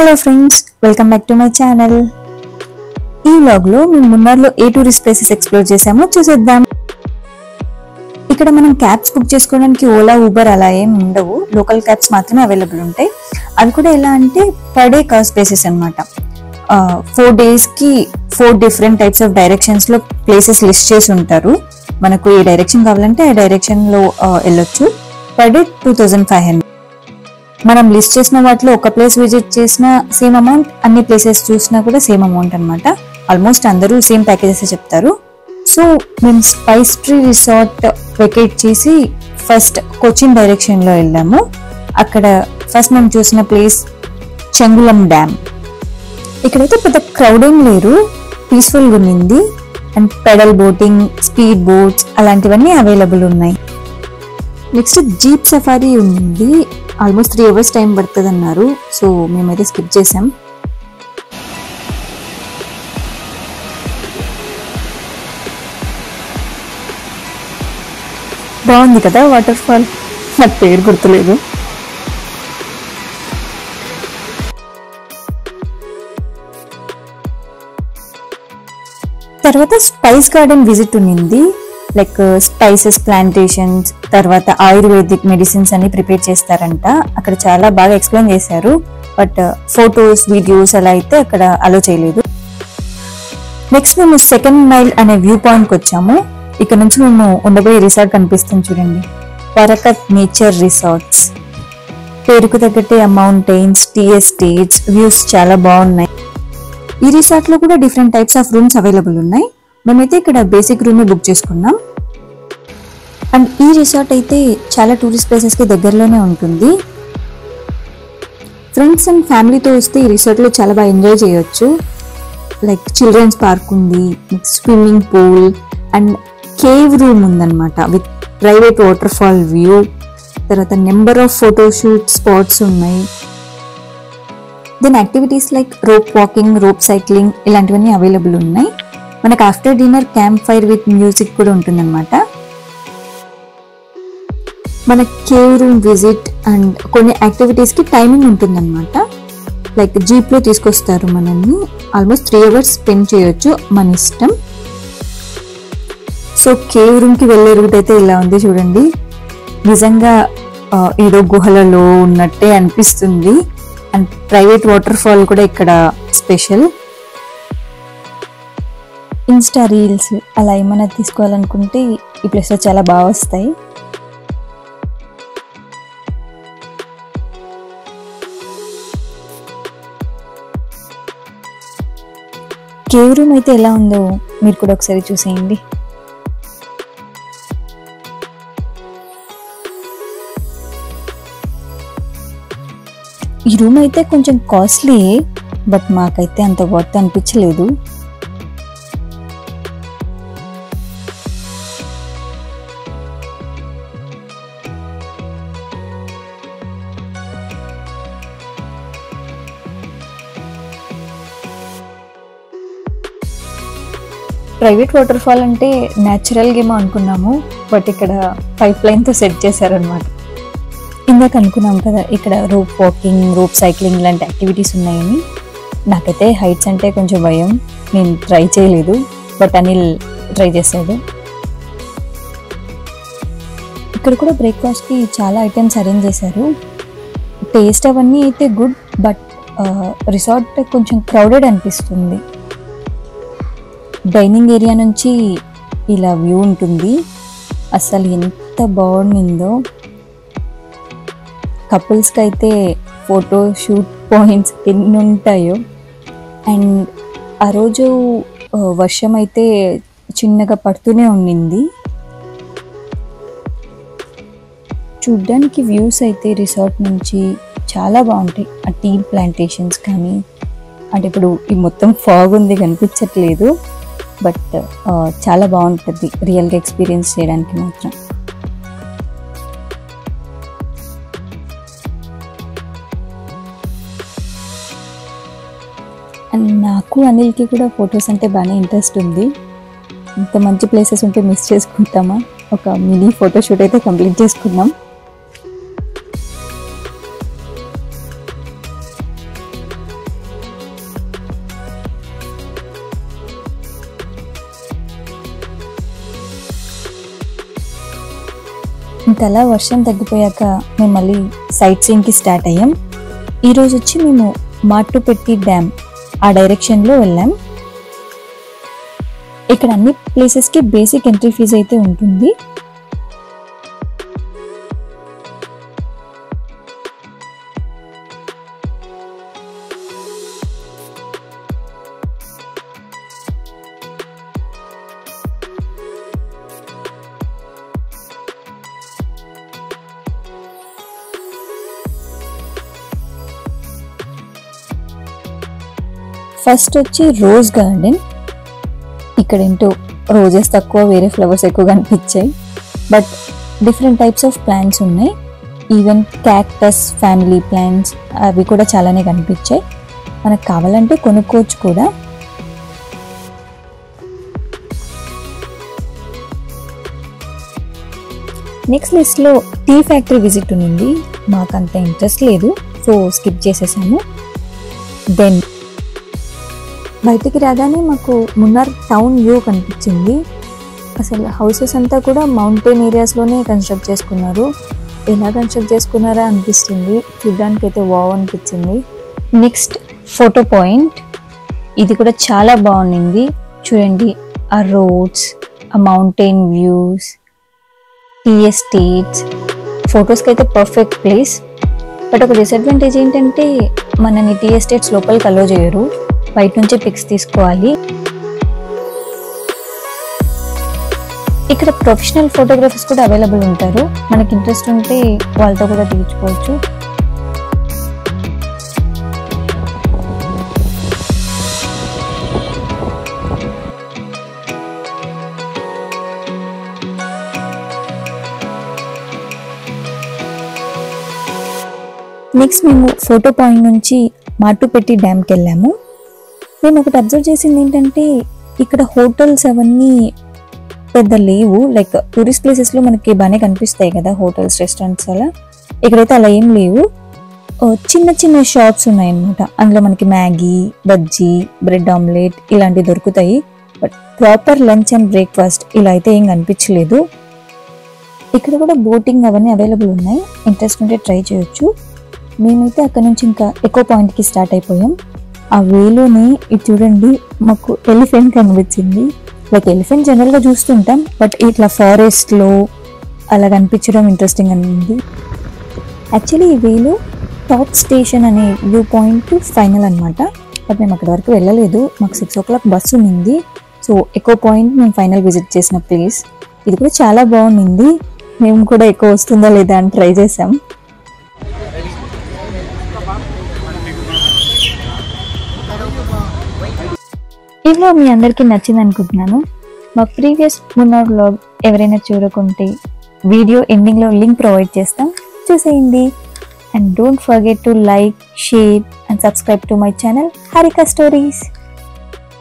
Hello friends, welcome back to my channel. ఈ vlog లో మేము మున్నార్లో ఏ టూరిస్ట్ ప్లేసెస్ ఎక్స్ప్లోర్ చేసామో చూసేద్దాం. ఇక్కడ మనం క్యాబ్స్ బుక్ చేసుకోవడానికి ఓలా, ఊబర్ అలా ఏం ఉండవు. లోకల్ క్యాబ్స్ మాత్రమే అవైలబుల్ ఉంటాయి. అవి కూడా ఎలా అంటే పర్ డే కాస్ట్ బేసిస్ అనమాట. 4 days కి 4 different టైప్స్ ఆఫ్ డైరెక్షన్స్ లో ప్లేసెస్ లిస్ట్ చేసి ఉంటారు. మనకు ఏ డైరెక్షన్ కావాలంటే ఆ డైరెక్షన్ లో వెళ్ళొచ్చు. Per day 2500. మనం లిస్ట్ చేసిన వాటిలో ఒక ప్లేస్ విజిట్ చేసిన సేమ్ అమౌంట్, అన్ని ప్లేసెస్ చూసినా కూడా సేమ్ అమౌంట్ అనమాట. ఆల్మోస్ట్ అందరూ సేమ్ ప్యాకేజెస్ చెప్తారు. సో మేము స్పైస్ ట్రీ రిసార్ట్ వెకేట్ చేసి ఫస్ట్ కొచ్చిన్ డైరెక్షన్ లో వెళ్ళాము. అక్కడ ఫస్ట్ మేము చూసిన ప్లేస్ చెంగుళం డ్యామ్. ఇక్కడైతే పెద్ద క్రౌడ్ ఏం లేరు, పీస్ఫుల్గా ఉన్నింది. And pedal boating, speed boats అలాంటివన్నీ అవైలబుల్ ఉన్నాయి. నెక్స్ట్ జీప్ సఫారీ ఉంది. ఆల్మోస్ట్ 3 hours టైం పడుతుంది అన్నారు. సో మేమైతే స్కిప్ చేసాం. బాగుంది కదా వాటర్ ఫాల్, నాకు పేరు గుర్తులేదు. తర్వాత స్పైస్ గార్డెన్ విజిట్ ఉన్నింది. లైక్ స్పైసెస్ ప్లాంటేషన్స్, తర్వాత ఆయుర్వేదిక్ మెడిసిన్స్ అన్ని ప్రిపేర్ చేస్తారంట. అక్కడ చాలా బాగా ఎక్స్ప్లెయిన్ చేశారు. బట్ ఫొటోస్, వీడియోస్ అలా అయితే అక్కడ అలో చేయలేదు. నెక్స్ట్ మేము సెకండ్ మైల్ అనే వ్యూ పాయింట్కి వచ్చాము. ఇక్కడ నుంచి మేము ఉండబోయే రిసార్ట్ కనిపిస్తుంది చూడండి, పరకత్ నేచర్ రిసార్ట్స్. పేరుకు తగ్గట్టే మౌంటైన్స్, టీ ఎస్టేట్స్, వ్యూస్ చాలా బాగున్నాయి. ఈ రిసార్ట్ లో కూడా different types of rooms available ఉన్నాయి. మేమైతే ఇక్కడ బేసిక్ రూమ్ బుక్ చేసుకున్నాం. అండ్ ఈ రిసార్ట్ అయితే చాలా టూరిస్ట్ ప్లేసెస్ కి దగ్గరలోనే ఉంటుంది. ఫ్రెండ్స్ అండ్ ఫ్యామిలీతో వస్తే ఈ రిసార్ట్ లో చాలా బాగా ఎంజాయ్ చేయొచ్చు. లైక్ చిల్డ్రన్స్ పార్క్ ఉంది, swimming pool and cave room ఉందన్నమాట with private water fall view. తర్వాత నెంబర్ ఆఫ్ ఫోటోషూట్ స్పాట్స్ ఉన్నాయి. Then activities like rope walking, rope cycling ఇలాంటివన్నీ అవైలబుల్ ఉన్నాయి. మనకు after dinner camp fire with music కూడా ఉంటుందన్నమాట. మన కేవ్ రూమ్ విజిట్ అండ్ కొన్ని యాక్టివిటీస్ కి టైమింగ్ ఉంటుందన్నమాట. లైక్ జీప్ లో తీసుకొస్తారు మనల్ని. ఆల్మోస్ట్ 3 hours స్పెండ్ చేయొచ్చు, మన ఇష్టం. సో కేవ్ రూమ్ కి వెళ్ళే రూట్ అయితే ఇలా ఉంది చూడండి. నిజంగా ఏదో గుహలలో ఉన్నట్టే అనిపిస్తుంది. అండ్ ప్రైవేట్ వాటర్ ఫాల్ కూడా ఇక్కడ స్పెషల్. ఇన్స్టా రీల్స్ అలా ఏమైనా తీసుకోవాలనుకుంటే ఈ ప్లేస్లో చాలా బాగా వస్తాయి. కేవ్ రూమ్ అయితే ఎలా ఉందో మీరు కూడా ఒకసారి చూసేయండి. ఈ రూమ్ అయితే కొంచెం కాస్ట్లీ, బట్ మాకైతే అంత వర్త్ అనిపించలేదు. ప్రైవేట్ వాటర్ ఫాల్ అంటే న్యాచురల్గా ఏమో అనుకున్నాము, బట్ ఇక్కడ పైప్ లైన్తో సెట్ చేశారనమాట. ఇందాక అనుకున్నాం కదా ఇక్కడ రోప్ వాకింగ్, రోప్ సైక్లింగ్ ఇలాంటి యాక్టివిటీస్ ఉన్నాయని. నాకైతే హైట్స్ అంటే కొంచెం భయం, నేను ట్రై చేయలేదు. బట్ అనిల్ ట్రై చేశాడు. ఇక్కడ కూడా బ్రేక్ఫాస్ట్కి చాలా ఐటమ్స్ అరేంజ్ చేశారు. టేస్ట్ అవన్నీ అయితే గుడ్, బట్ రిసార్ట్ కొంచెం క్రౌడెడ్ అనిపిస్తుంది. డైనింగ్ ఏరియా నుంచి ఇలా వ్యూ ఉంటుంది. అసలు ఎంత బాగుండిందో. కపుల్స్కి అయితే ఫోటో షూట్ పాయింట్స్ ఎన్ని ఉంటాయో. అండ్ ఆ రోజు వర్షం అయితే చిన్నగా పడుతూనే ఉండింది. చూడ్డానికి వ్యూస్ అయితే రిసార్ట్ నుంచి చాలా బాగుంటాయి. ఆ టీ ప్లాంటేషన్స్ కానీ, అంటే ఇప్పుడు ఈ మొత్తం ఫాగ్ ఉంది కనిపించట్లేదు, బట్ చాలా బాగుంటుంది రియల్గా ఎక్స్పీరియన్స్ చేయడానికి మాత్రం. అండ్ నాకు అనిల్కి కూడా ఫొటోస్ అంటే బాగానే ఇంట్రెస్ట్ ఉంది. ఇంత మంచి ప్లేసెస్ ఉంటే మిస్ చేసుకుంటామా? ఒక మినీ ఫోటోషూట్ అయితే కంప్లీట్ చేసుకున్నాం. ఇంకా అలా వర్షం తగ్గిపోయాక మేము మళ్ళీ సైట్ సీయింగ్కి స్టార్ట్ అయ్యాం. ఈరోజు వచ్చి మేము మాటుపెట్టి డ్యామ్ ఆ డైరెక్షన్లో వెళ్ళాం. ఇక్కడ అన్ని ప్లేసెస్కి బేసిక్ ఎంట్రీ ఫీజు అయితే ఉంటుంది. ఫస్ట్ వచ్చి రోజ్ గార్డెన్. ఇక్కడ ఏంటో రోజెస్ తక్కువ, వేరే ఫ్లవర్స్ ఎక్కువ కనిపించాయి. But different types of plants ఉన్నాయి. ఈవెన్ క్యాక్టస్ ఫ్యామిలీ ప్లాంట్స్ అవి కూడా చాలానే కనిపించాయి. మనకు కావాలంటే కొనుక్కోవచ్చు కూడా. నెక్స్ట్ లిస్ట్లో టీ ఫ్యాక్టరీ విజిట్ ఉంది. మాకు అంత ఇంట్రెస్ట్ లేదు, సో స్కిప్ చేసేసాము. దెన్ బయటికి రాగానే మాకు మున్నార్ టౌన్ వ్యూ కనిపించింది. అసలు హౌసెస్ అంతా కూడా మౌంటైన్ ఏరియాస్లోనే కన్స్ట్రక్ట్ చేసుకున్నారు. ఎలా కన్స్ట్రక్ట్ చేసుకున్నారా అనిపిస్తుంది, చూడడానికి అయితే వావ్ అనిపించింది. Next photo point. ఇది కూడా చాలా బాగుంది. చూడండి, ఆ రోడ్స్, ఆ మౌంటైన్ వ్యూస్, టీ ఎస్టేట్స్, ఫొటోస్కి అయితే పర్ఫెక్ట్ ప్లేస్. బట్ ఒక డిసడ్వాంటేజ్ ఏంటంటే మనని టీ ఎస్టేట్స్ లోపలికి అలో చేయరు, బయట నుంచే పిక్స్ తీసుకోవాలి. ఇక్కడ ప్రొఫెషనల్ ఫోటోగ్రఫర్స్ కూడా అవైలబుల్ ఉంటారు. మనకి ఇంట్రెస్ట్ ఉంటే వాళ్ళతో కూడా తీయించుకోవచ్చు. నెక్స్ట్ మేము ఫోటో పాయింట్ నుంచి మాటుపెట్టి డ్యామ్కి వెళ్ళాము. నేను ఒకటి అబ్జర్వ్ చేసింది ఏంటంటే ఇక్కడ హోటల్స్ అవన్నీ పెద్ద లేవు. లైక్ టూరిస్ట్ ప్లేసెస్లో మనకి బాగానే కనిపిస్తాయి కదా హోటల్స్, రెస్టారెంట్స్ అలా. ఇక్కడైతే అలా ఏం లేవు. చిన్న చిన్న షాప్స్ ఉన్నాయన్నమాట. అందులో మనకి మ్యాగీ, బజ్జీ, బ్రెడ్ ఆమ్లెట్ ఇలాంటివి దొరుకుతాయి. But proper lunch and breakfast ఇలా అయితే ఏం కనిపించలేదు. ఇక్కడ కూడా బోటింగ్ అవన్నీ అవైలబుల్ ఉన్నాయి. ఇంట్రెస్ట్ ఉంటే ట్రై చేయొచ్చు. మేమైతే అక్కడ నుంచి ఇంకా ఎకో పాయింట్కి స్టార్ట్ అయిపోయాం. ఆ వేలోనే ఇది చూడండి, మాకు ఎలిఫెంట్ కనిపించింది. లైక్ ఎలిఫెంట్ జనరల్గా చూస్తుంటాం, బట్ ఇట్లా ఫారెస్ట్లో అలా కనిపించడం ఇంట్రెస్టింగ్ అనిపించింది. యాక్చువల్లీ ఈ వేలో టాప్ స్టేషన్ అనే వ్యూ పాయింట్ ఫైనల్ అనమాట. బట్ మేము అక్కడి వరకు వెళ్ళలేదు, మాకు 6 o'clock బస్సు ఉంది. సో ఎకో పాయింట్ మేము ఫైనల్ విజిట్ చేసిన ప్లేస్. ఇది కూడా చాలా బాగుంది. మేము కూడా ఎకో వస్తుందా లేదా అని ట్రై చేసాం. ఈ వ్లాగ్ మీ అందరికీ నచ్చింది అనుకుంటున్నాను. మా ప్రీవియస్ మున్నార్ వ్లాగ్ ఎవరైనా చూడకుంటే వీడియో ఎండింగ్లో లింక్ ప్రొవైడ్ చేస్తాం, చూసేయండి. And don't forget to like, share and subscribe to my channel Harika stories.